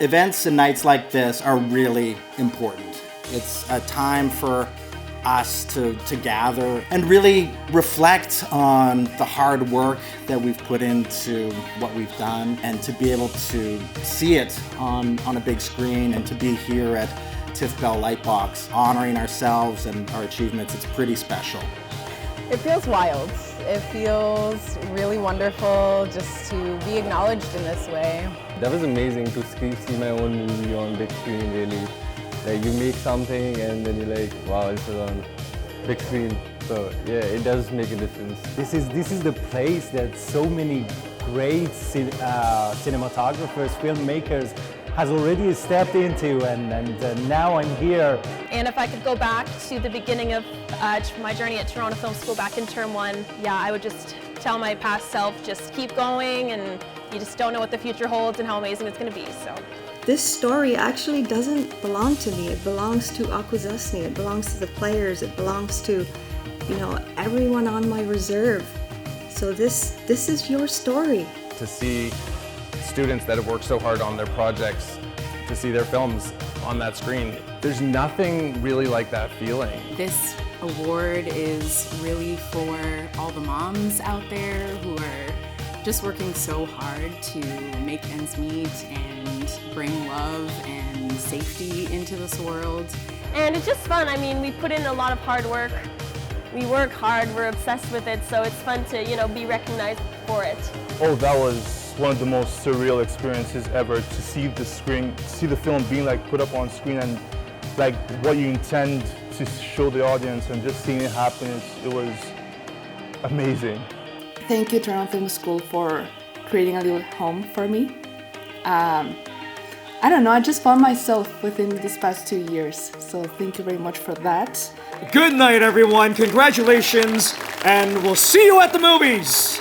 Events and nights like this are really important. It's a time for us to gather and really reflect on the hard work that we've put into what we've done, and to be able to see it on a big screen, and to be here at TIFF Bell Lightbox honoring ourselves and our achievements. It's pretty special. It feels wild. It feels really wonderful just to be acknowledged in this way. That was amazing to see my own movie on big screen, really. Like, you make something and then you're like, wow, this is on big screen. So yeah, it does make a difference. This is the place that so many great cinematographers, filmmakers has already stepped into, and now I'm here. And if I could go back to the beginning of my journey at Toronto Film School back in term 1, yeah, I would just tell my past self, just keep going, and you just don't know what the future holds and how amazing it's going to be. So this story actually doesn't belong to me. It belongs to Akwesasne. It belongs to the players. It belongs to, everyone on my reserve. So this is your story. To see students that have worked so hard on their projects, to see their films on that screen, there's nothing really like that feeling. This award is really for all the moms out there who are just working so hard to make ends meet and bring love and safety into this world. And it's just fun. I mean, we put in a lot of hard work. We work hard, we're obsessed with it, so it's fun to, be recognized for it. Oh, that was one of the most surreal experiences ever, to see the film being put up on screen, and what you intend to show the audience, and just seeing it happen, it was amazing. Thank you, Toronto Film School, for creating a little home for me. I don't know, I just found myself within these past 2 years, so thank you very much for that. Good night, everyone. Congratulations, and we'll see you at the movies.